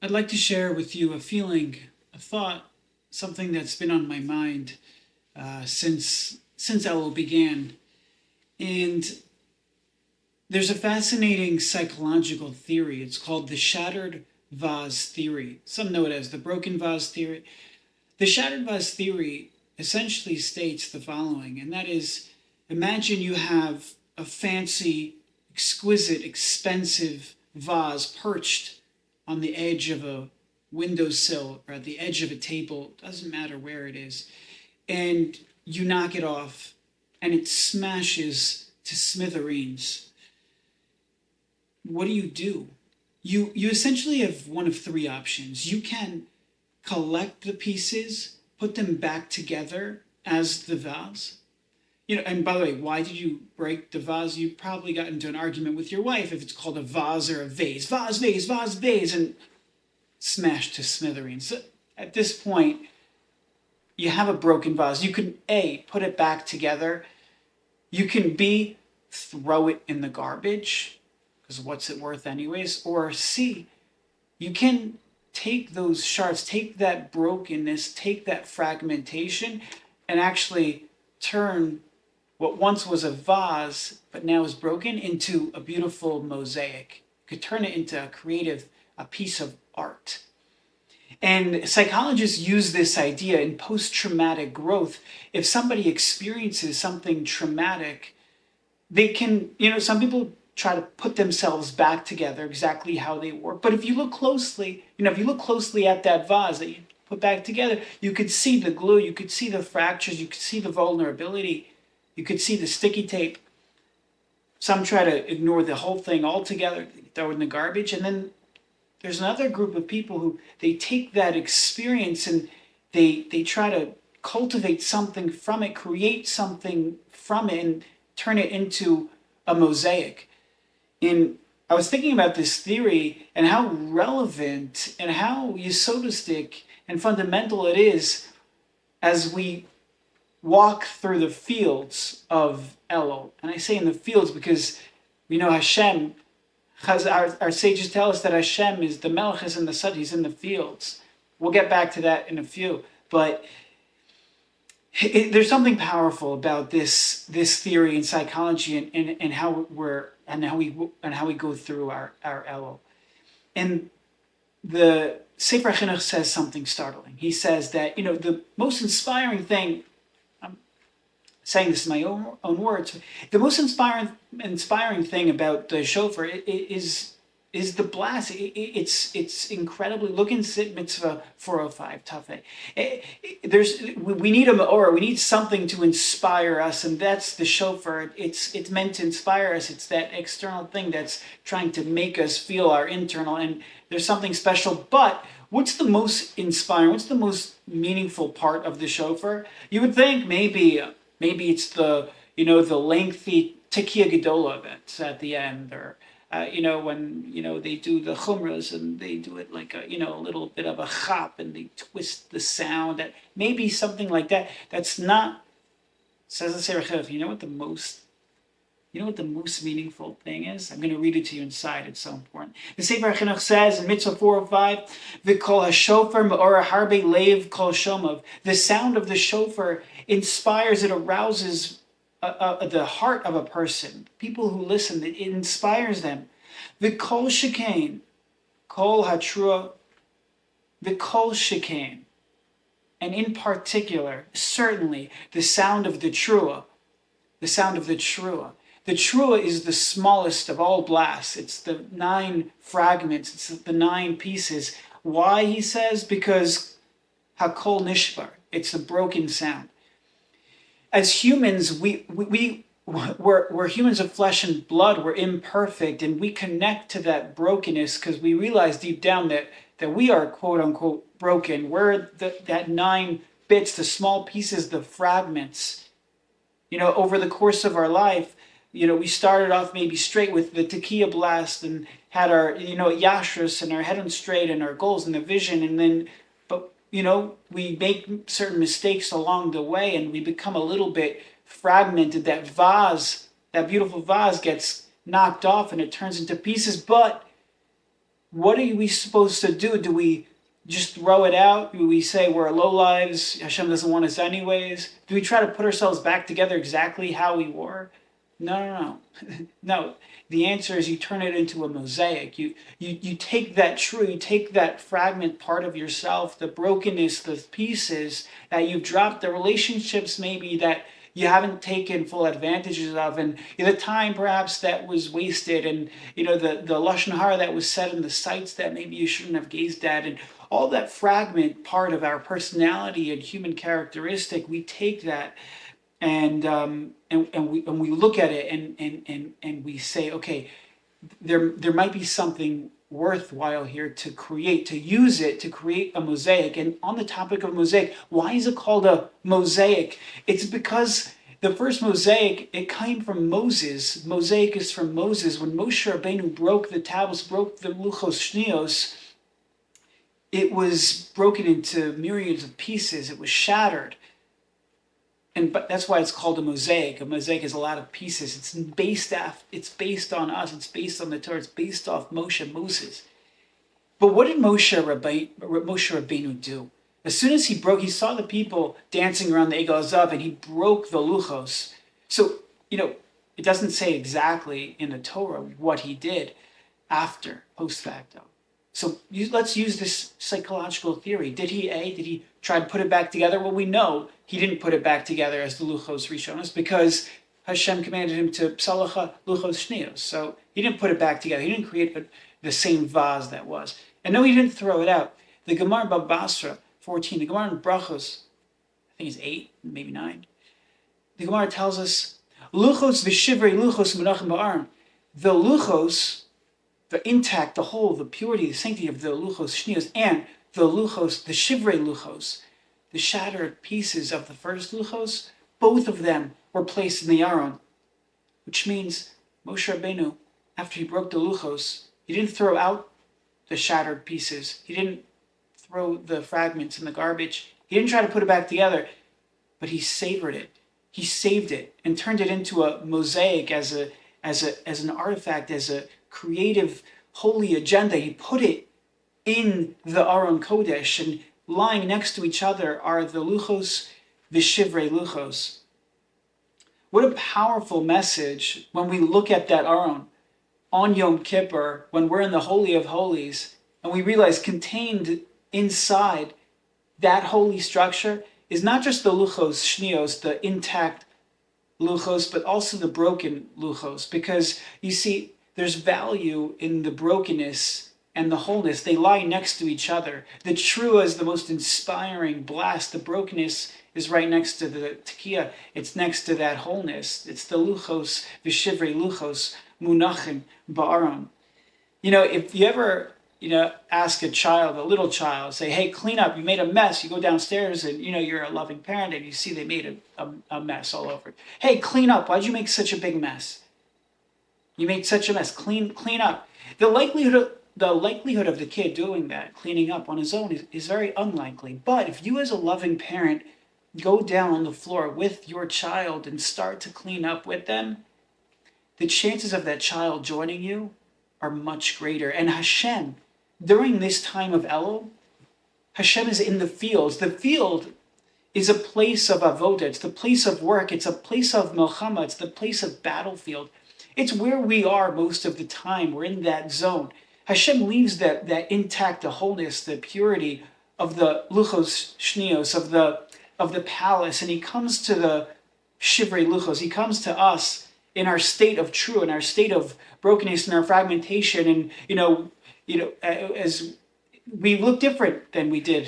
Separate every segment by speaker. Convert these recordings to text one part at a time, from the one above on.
Speaker 1: I'd like to share with you a feeling, a thought, something that's been on my mind since Elul began. And there's a fascinating psychological theory. It's called the Shattered-Vase Theory. Some know it as the Broken-Vase Theory. The Shattered-Vase Theory essentially states the following, and that is, imagine you have a fancy, exquisite, expensive vase perched on the edge of a windowsill or at the edge of a table, doesn't matter where it is, and you knock it off and it smashes to smithereens. What do? You essentially have one of three options. You can collect the pieces, put them back together as the vase. And by the way, why did you break the vase? You probably got into an argument with your wife if it's called a vase or a vase. Vase, and smashed to smithereens. So at this point, you have a broken vase. You can A, put it back together. You can B, throw it in the garbage, because what's it worth anyways? Or C, you can take those shards, take that brokenness, take that fragmentation, and actually turn what once was a vase, but now is broken, into a beautiful mosaic. You could turn it into a piece of art. And psychologists use this idea in post-traumatic growth. If somebody experiences something traumatic, they can, some people try to put themselves back together exactly how they were. But if you look closely, at that vase that you put back together, you could see the glue, you could see the fractures, you could see the vulnerability, you could see the sticky tape. Some try to ignore the whole thing altogether, throw it in the garbage. And then there's another group of people who they take that experience and they try to cultivate something from it, create something from it, and turn it into a mosaic. And I was thinking about this theory and how relevant and how yesodistic and fundamental it is as we walk through the fields of Elul. And I say in the fields because we know Hashem, our sages tell us that Hashem is the Melech, is in the Sud, he's in the fields. We'll get back to that in a few. But there's something powerful about this theory in psychology and how we go through our Elul. And the Sefer Chinuch says something startling. He says that the most inspiring thing, I'm saying this in my own words, the most inspiring thing about the shofar is the blast. It's incredibly. Look in Sit Mitzvah 405 Tafeh. We need a meorah. We need something to inspire us, and that's the shofar. It's meant to inspire us. It's that external thing that's trying to make us feel our internal. And there's something special. But what's the most inspiring? What's the most meaningful part of the shofar? You would think maybe it's the lengthy Tekiah Gedola that's at the end, or when they do the chumras and they do it like a little bit of a chop and they twist the sound. That maybe something like that. That's not, says the Sefer Chinuch. You know what the most meaningful thing is? I'm going to read it to you inside. It's so important. The Sefer Chinuch says in Mitzvah 405, "V'kol hashofar me'orah harbe leiv kol shomav." The sound of the shofar inspires, it arouses the heart of a person. People who listen, it inspires them. V'kol shekain, kol hatrua, v'kol shekain. And in particular, certainly, the sound of the trua. The sound of the trua. The trua is the smallest of all blasts. It's the 9 fragments. It's the 9 pieces. Why, he says? Because hakol nishbar. It's a broken sound. As humans, we're humans of flesh and blood. We're imperfect, and we connect to that brokenness because we realize deep down that we are quote unquote broken. We're that 9 bits, the small pieces, the fragments. Over the course of our life, we started off maybe straight with the tekiah blast and had our yashrus and our head on straight and our goals and the vision, and then we make certain mistakes along the way and we become a little bit fragmented. That vase, that beautiful vase, gets knocked off and it turns into pieces. But what are we supposed to do? Do we just throw it out? Do we say we're low lives? Hashem doesn't want us anyways. Do we try to put ourselves back together exactly how we were? No. No. The answer is you turn it into a mosaic. You take that you take that fragment part of yourself, the brokenness, the pieces that you've dropped, the relationships maybe that you haven't taken full advantages of, and the time perhaps that was wasted, and the lashon hara that was said in the sites that maybe you shouldn't have gazed at, and all that fragment part of our personality and human characteristic. We take that and we look at it and we say, okay, there might be something worthwhile here to use it to create a mosaic. And on the topic of mosaic, why is it called a mosaic? It's because the first mosaic, it came from Moses. Mosaic is from Moses. When Moshe Rabbeinu broke the tablets, broke the luchos shnios, it was broken into myriads of pieces. It was shattered. But that's why it's called a mosaic. A mosaic is a lot of pieces. It's based on us. It's based on the Torah. It's based off Moses. But what did Moshe Rabbeinu do? As soon as he saw the people dancing around the Egel Hazav, and he broke the luchos. So, it doesn't say exactly in the Torah what he did after, post facto. So let's use this psychological theory. Did he try to put it back together? Well, we know he didn't put it back together as the luchos rishonos because Hashem commanded him to psalacha luchos shnios. So he didn't put it back together. He didn't create the same vase that was. And no, he didn't throw it out. The Gemara Bava Basra 14, the Gemara in Brachos, I think it's 8, maybe 9. The Gemara tells us, luchos v'shivrei luchos munachim ba'aron. The luchos, the intact, the whole, the purity, the sanctity of the luchos shnios, and the luchos, the shivrei luchos, the shattered pieces of the first luchos, both of them were placed in the aron, which means Moshe Rabbeinu, after he broke the luchos, he didn't throw out the shattered pieces. He didn't throw the fragments in the garbage. He didn't try to put it back together, but he savored it. He saved it and turned it into a mosaic as an artifact, as a creative, holy agenda. He put it in the Aron Kodesh, and lying next to each other are the luchos, the shivrei luchos. What a powerful message when we look at that Aron on Yom Kippur, when we're in the Holy of Holies, and we realize contained inside that holy structure is not just the luchos shnios, the intact luchos, but also the broken luchos. Because you see, there's value in the brokenness and the wholeness. They lie next to each other. The true is the most inspiring blast. The brokenness is right next to the tekiah. It's next to that wholeness. It's the luchos, v'shivrei luchos, munachim ba'aron. If you ever, ask a little child, say, hey, clean up, you made a mess. You go downstairs and, you're a loving parent and you see they made a mess all over. Hey, clean up. Why'd you make such a big mess? You made such a mess. Clean up. The likelihood of the kid doing that, cleaning up on his own, is very unlikely. But if you as a loving parent go down on the floor with your child and start to clean up with them, the chances of that child joining you are much greater. And Hashem, during this time of Elul, Hashem is in the fields. The field is a place of avodah. It's the place of work. It's a place of melchama. It's the place of battlefield. It's where we are most of the time. We're in that zone. Hashem leaves that intact, the wholeness, the purity of the luchos shnios, of the palace, and he comes to the shivrei luchos. He comes to us in our state of true, in our state of brokenness, in our fragmentation, and as we look different than we did,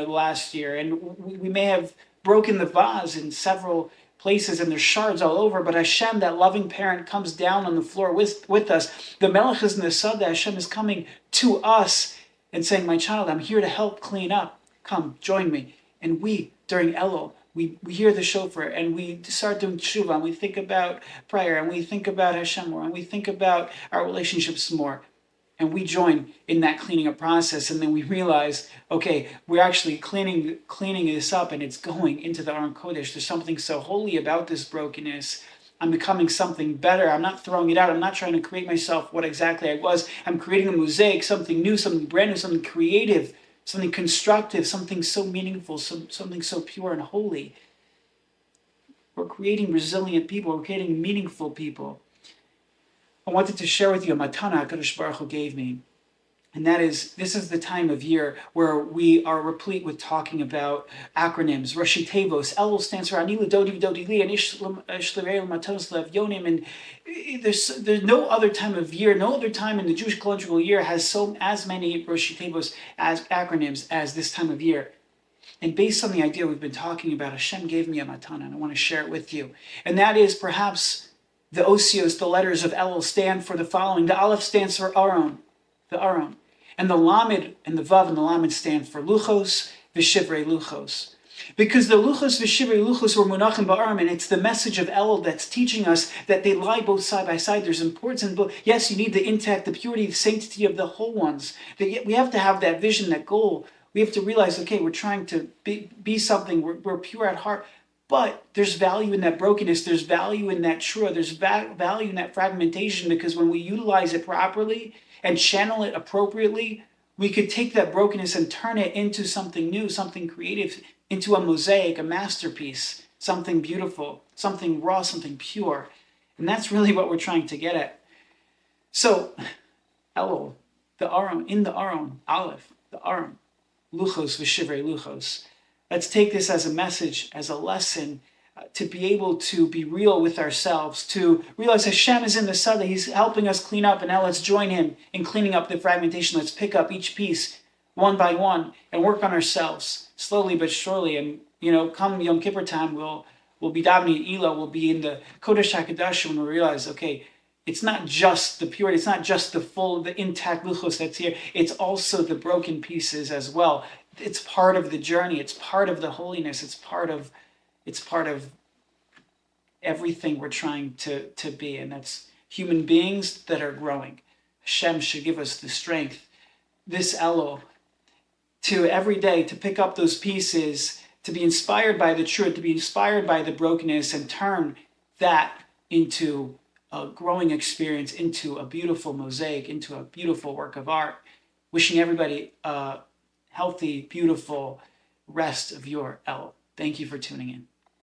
Speaker 1: last year, and we may have broken the vase in several places and there's shards all over, but Hashem, that loving parent, comes down on the floor with us. The Melech is in the Sada. Hashem is coming to us and saying, my child, I'm here to help clean up. Come, join me. And we, during Elul, we hear the shofar and we start doing tshuva and we think about prayer and we think about Hashem more and we think about our relationships more. And we join in that cleaning up process, and then we realize, okay, we're actually cleaning this up, and it's going into the Aron Kodesh. There's something so holy about this brokenness, I'm becoming something better. I'm not throwing it out. I'm not trying to create myself what exactly I was. I'm creating a mosaic, something new, something brand new, something creative, something constructive, something so meaningful, something so pure and holy. We're creating resilient people. We're creating meaningful people. I wanted to share with you a matana HaKadosh Baruch Hu gave me. And that is, this is the time of year where we are replete with talking about acronyms. Roshei Teivos, E.L.U.L stands for Ani L'Dodi V'Dodi Li, and Ish L'Rei L'Matanos L'Evyonim. And there's no other time of year, no other time in the Jewish calendrical year has as many Roshei Teivos as acronyms as this time of year. And based on the idea we've been talking about, Hashem gave me a matana, and I want to share it with you. And that is perhaps the osios, the letters of Elul, stand for the following. The Aleph stands for Aron, the Aron. And the Lamed and the Vav and the Lamed stand for Luchos, V'Shivrei Luchos. Because the Luchos, V'Shivrei Luchos were Munachim Ba'aram, and it's the message of Elul that's teaching us that they lie both side by side. There's importance in both. Yes, you need the intact, the purity, the sanctity of the whole ones. We have to have that vision, that goal. We have to realize, okay, we're trying to be something, we're pure at heart, but there's value in that brokenness, there's value in that trua, there's value in that fragmentation, because when we utilize it properly and channel it appropriately, we could take that brokenness and turn it into something new, something creative, into a mosaic, a masterpiece, something beautiful, something raw, something pure. And that's really what we're trying to get at. So, Elul, the Aron, in the Aron, Aleph, the Aron, Luchos V'Shivrei Luchos. Let's take this as a message, as a lesson, to be able to be real with ourselves, to realize Hashem is in the Sada, He's helping us clean up, and now let's join Him in cleaning up the fragmentation. Let's pick up each piece one by one and work on ourselves slowly but surely. And come Yom Kippur time, we'll be davening Elul, we'll be in the Kodesh HaKadosh, when we realize, okay, it's not just the purity, it's not just the intact luchos that's here, it's also the broken pieces as well. It's part of the journey, it's part of the holiness, it's part of everything we're trying to be, and that's human beings that are growing. Hashem should give us the strength, this Elul, to every day to pick up those pieces, to be inspired by the truth, to be inspired by the brokenness, and turn that into a growing experience, into a beautiful mosaic, into a beautiful work of art. Wishing everybody a healthy, beautiful rest of your Elul. Thank you for tuning in.